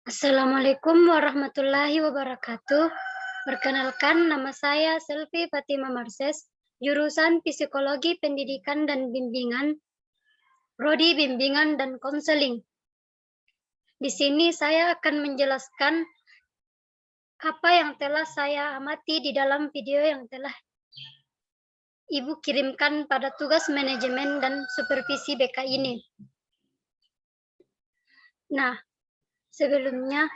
Assalamualaikum warahmatullahi wabarakatuh. Perkenalkan, nama saya Selvi Fatima Marses, jurusan Psikologi Pendidikan dan Bimbingan, Prodi Bimbingan dan Konseling. Di sini saya akan menjelaskan apa yang telah saya amati di dalam video yang telah Ibu kirimkan pada tugas manajemen dan supervisi BK ini. Nah, sebelumnya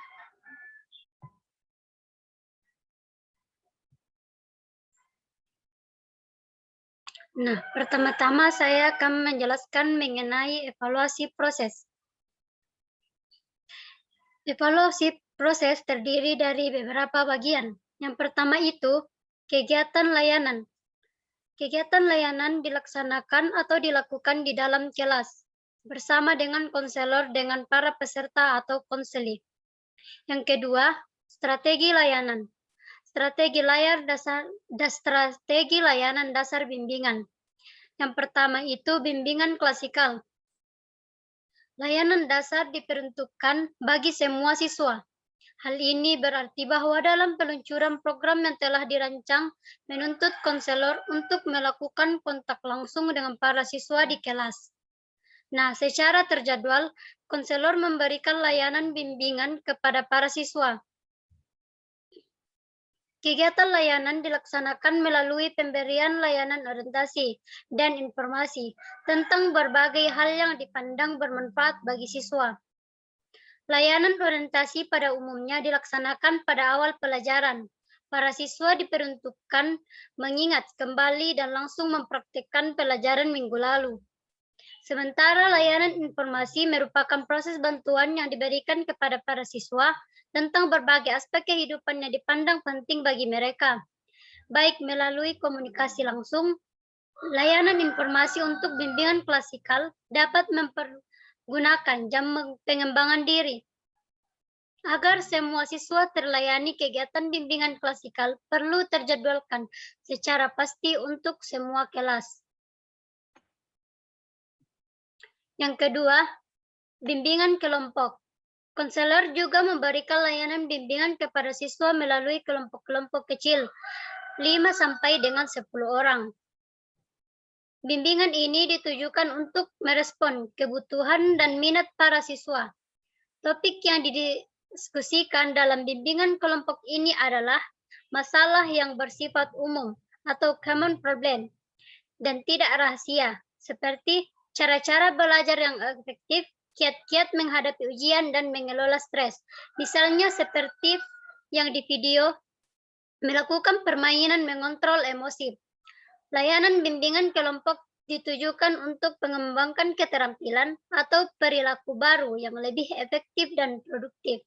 pertama-tama saya akan menjelaskan mengenai evaluasi proses. Evaluasi proses terdiri dari beberapa bagian. Yang pertama itu, kegiatan layanan. Kegiatan layanan dilaksanakan atau dilakukan di dalam kelas, bersama dengan konselor dengan para peserta atau konseli. Yang kedua, strategi layanan. Strategi layanan dasar bimbingan. Yang pertama itu bimbingan klasikal. Layanan dasar diperuntukkan bagi semua siswa. Hal ini berarti bahwa dalam peluncuran program yang telah dirancang menuntut konselor untuk melakukan kontak langsung dengan para siswa di kelas. Nah, secara terjadwal, konselor memberikan layanan bimbingan kepada para siswa. Kegiatan layanan dilaksanakan melalui pemberian layanan orientasi dan informasi tentang berbagai hal yang dipandang bermanfaat bagi siswa. Layanan orientasi pada umumnya dilaksanakan pada awal pelajaran. Para siswa diperuntukkan mengingat kembali dan langsung mempraktikkan pelajaran minggu lalu. Sementara layanan informasi merupakan proses bantuan yang diberikan kepada para siswa tentang berbagai aspek kehidupan yang dipandang penting bagi mereka, baik melalui komunikasi langsung. Layanan informasi untuk bimbingan klasikal dapat mempergunakan jam pengembangan diri. Agar semua siswa terlayani, kegiatan bimbingan klasikal perlu terjadwalkan secara pasti untuk semua kelas. Yang kedua, bimbingan kelompok. Konselor juga memberikan layanan bimbingan kepada siswa melalui kelompok-kelompok kecil, 5 sampai dengan 10 orang. Bimbingan ini ditujukan untuk merespon kebutuhan dan minat para siswa. Topik yang didiskusikan dalam bimbingan kelompok ini adalah masalah yang bersifat umum atau common problem dan tidak rahasia, seperti cara-cara belajar yang efektif, kiat-kiat menghadapi ujian, dan mengelola stres. Misalnya seperti yang di video, melakukan permainan mengontrol emosi. Layanan bimbingan kelompok ditujukan untuk mengembangkan keterampilan atau perilaku baru yang lebih efektif dan produktif.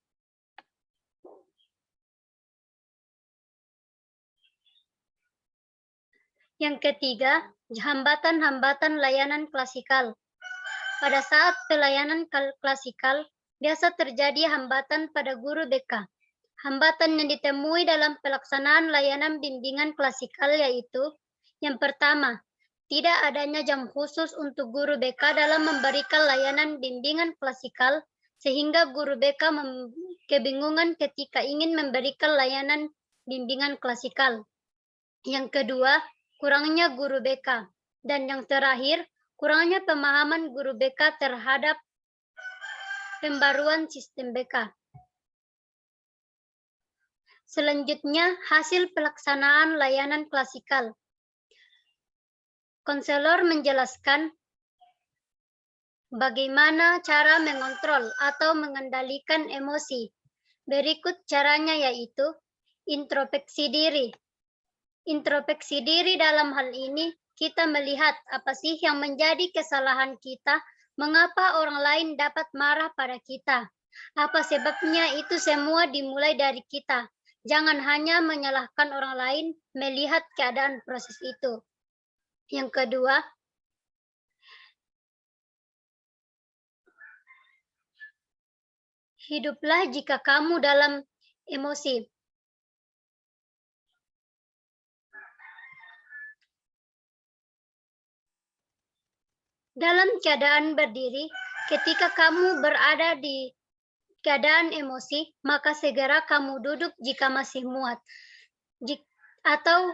Yang ketiga, hambatan-hambatan layanan klasikal. Pada saat pelayanan klasikal, biasa terjadi hambatan pada guru BK. Hambatan yang ditemui dalam pelaksanaan layanan bimbingan klasikal yaitu, yang pertama, tidak adanya jam khusus untuk guru BK dalam memberikan layanan bimbingan klasikal, sehingga guru BK kebingungan ketika ingin memberikan layanan bimbingan klasikal. Yang kedua, kurangnya guru BK. Dan yang terakhir, kurangnya pemahaman guru BK terhadap pembaruan sistem BK. Selanjutnya, hasil pelaksanaan layanan klasikal. Konselor menjelaskan bagaimana cara mengontrol atau mengendalikan emosi. Berikut caranya yaitu introspeksi diri. Introspeksi diri dalam hal ini, kita melihat apa sih yang menjadi kesalahan kita, mengapa orang lain dapat marah pada kita. Apa sebabnya? Itu semua dimulai dari kita. Jangan hanya menyalahkan orang lain, melihat keadaan proses itu. Yang kedua, hiduplah jika kamu dalam emosi. Dalam keadaan berdiri, ketika kamu berada di keadaan emosi, maka segera kamu duduk jika masih muak. Atau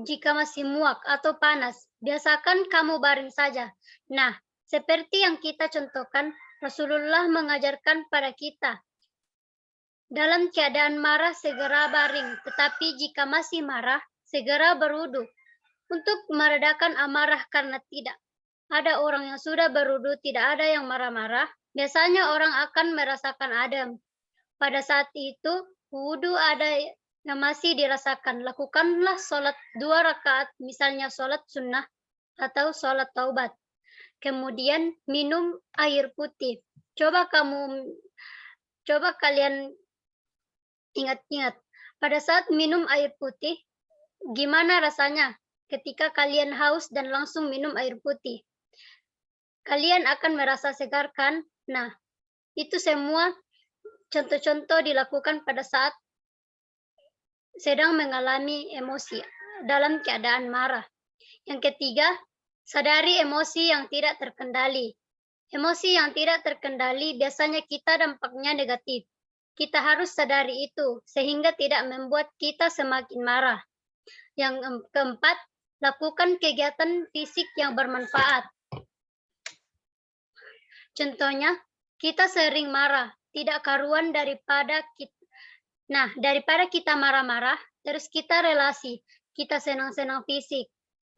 jika masih muak atau panas, biasakan kamu baring saja. Nah, seperti yang kita contohkan, Rasulullah mengajarkan pada kita, dalam keadaan marah segera baring, tetapi jika masih marah, segera berwudu. Untuk meredakan amarah karena tidak ada orang yang sudah berwudu, tidak ada yang marah-marah, biasanya orang akan merasakan adem. Pada saat itu, wudu ada yang masih dirasakan. Lakukanlah sholat 2 rakaat, misalnya sholat sunnah atau sholat taubat. Kemudian minum air putih. Coba kalian ingat-ingat, pada saat minum air putih, gimana rasanya ketika kalian haus dan langsung minum air putih? Kalian akan merasa segar kan? Nah, itu semua contoh-contoh dilakukan pada saat sedang mengalami emosi dalam keadaan marah. Yang ketiga, sadari emosi yang tidak terkendali. Emosi yang tidak terkendali biasanya kita dampaknya negatif. Kita harus sadari itu sehingga tidak membuat kita semakin marah. Yang keempat, lakukan kegiatan fisik yang bermanfaat. Contohnya, kita sering marah, tidak karuan daripada kita marah-marah, terus kita relasi, kita senang-senang fisik.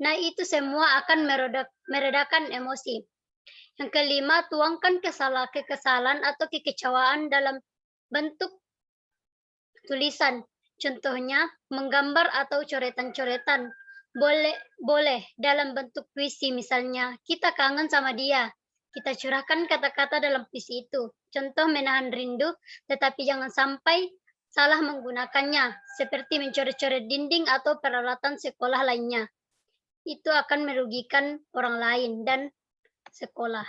Nah, itu semua akan meredakan emosi. Yang kelima, tuangkan kekesalan atau kekecewaan dalam bentuk tulisan. Contohnya, menggambar atau coretan-coretan. Boleh dalam bentuk puisi, misalnya, kita kangen sama dia. Kita curahkan kata-kata dalam puisi itu. Contoh menahan rindu, tetapi jangan sampai salah menggunakannya, seperti mencoret-coret dinding atau peralatan sekolah lainnya. Itu akan merugikan orang lain dan sekolah.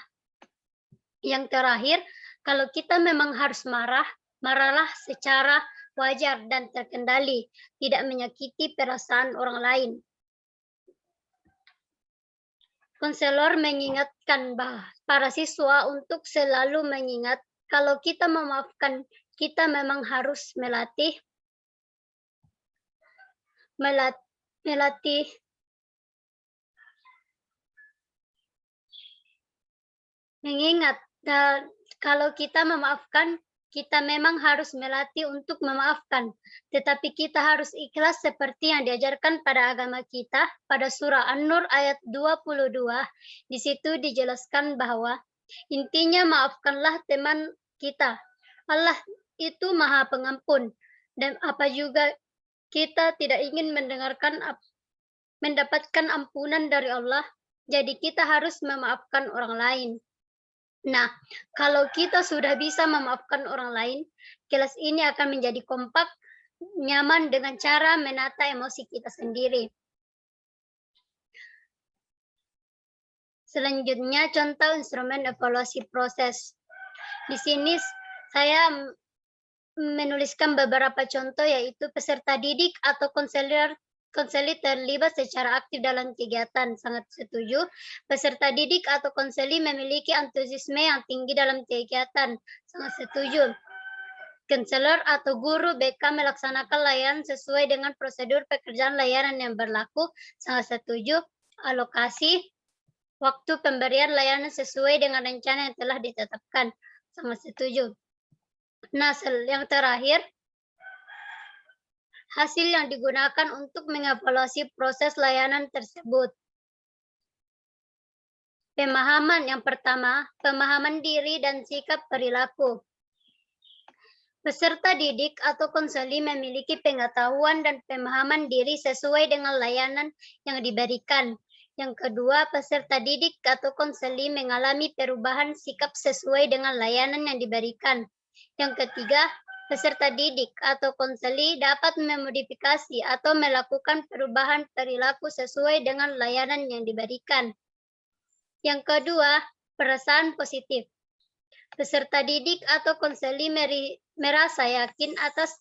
Yang terakhir, kalau kita memang harus marah, marahlah secara wajar dan terkendali, tidak menyakiti perasaan orang lain. Konselor mengingatkan para siswa untuk selalu mengingat kalau kita memaafkan, kita memang harus melatih mengingat kalau kita memaafkan, kita memang harus melatih untuk memaafkan. Tetapi kita harus ikhlas seperti yang diajarkan pada agama kita pada surah An-Nur ayat 22. Di situ dijelaskan bahwa intinya maafkanlah teman kita. Allah itu Maha Pengampun. Dan apa juga kita tidak ingin mendapatkan ampunan dari Allah, jadi kita harus memaafkan orang lain. Nah, kalau kita sudah bisa memaafkan orang lain, kelas ini akan menjadi kompak, nyaman dengan cara menata emosi kita sendiri. Selanjutnya, contoh instrumen evaluasi proses. Di sini saya menuliskan beberapa contoh, yaitu peserta didik atau konseli terlibat secara aktif dalam kegiatan. Sangat setuju. Peserta didik atau konseli memiliki antusiasme yang tinggi dalam kegiatan. Sangat setuju. Konselor atau guru BK melaksanakan layanan sesuai dengan prosedur pekerjaan layanan yang berlaku. Sangat setuju. Alokasi waktu pemberian layanan sesuai dengan rencana yang telah ditetapkan. Sangat setuju. Nah, yang terakhir, hasil yang digunakan untuk mengevaluasi proses layanan tersebut. Pemahaman yang pertama, pemahaman diri dan sikap perilaku. Peserta didik atau konseli memiliki pengetahuan dan pemahaman diri sesuai dengan layanan yang diberikan. Yang kedua, peserta didik atau konseli mengalami perubahan sikap sesuai dengan layanan yang diberikan. Yang ketiga, peserta didik atau konseli dapat memodifikasi atau melakukan perubahan perilaku sesuai dengan layanan yang diberikan. Yang kedua, perasaan positif. Peserta didik atau konseli merasa yakin atas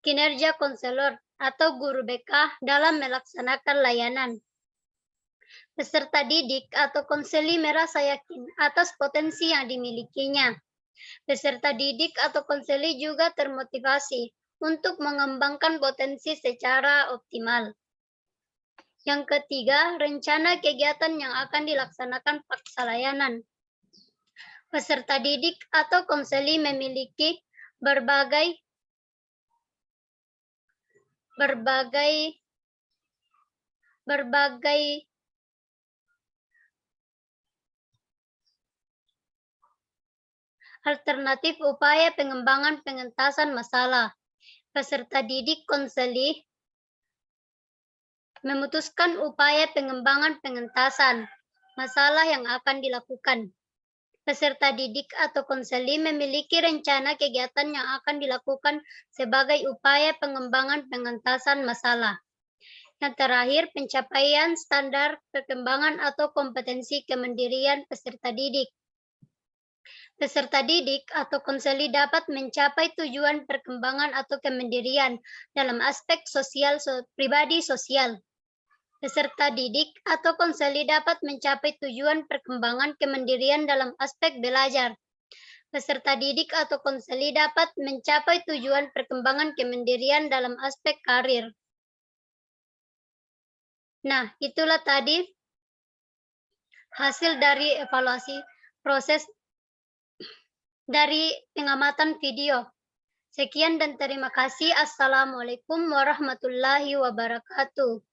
kinerja konselor atau guru BK dalam melaksanakan layanan. Peserta didik atau konseli merasa yakin atas potensi yang dimilikinya. Peserta didik atau konseli juga termotivasi untuk mengembangkan potensi secara optimal. Yang ketiga, rencana kegiatan yang akan dilaksanakan paksa layanan. Peserta didik atau konseli memiliki berbagai alternatif upaya pengembangan pengentasan masalah. Peserta didik konseli memutuskan upaya pengembangan pengentasan masalah yang akan dilakukan. Peserta didik atau konseli memiliki rencana kegiatan yang akan dilakukan sebagai upaya pengembangan pengentasan masalah. Yang terakhir, pencapaian standar perkembangan atau kompetensi kemandirian peserta didik. Peserta didik atau konseli dapat mencapai tujuan perkembangan atau kemandirian dalam aspek sosial pribadi sosial. Peserta didik atau konseli dapat mencapai tujuan perkembangan kemandirian dalam aspek belajar. Peserta didik atau konseli dapat mencapai tujuan perkembangan kemandirian dalam aspek karir. Nah, itulah tadi hasil dari evaluasi proses dari pengamatan video. Sekian dan terima kasih. Assalamualaikum warahmatullahi wabarakatuh.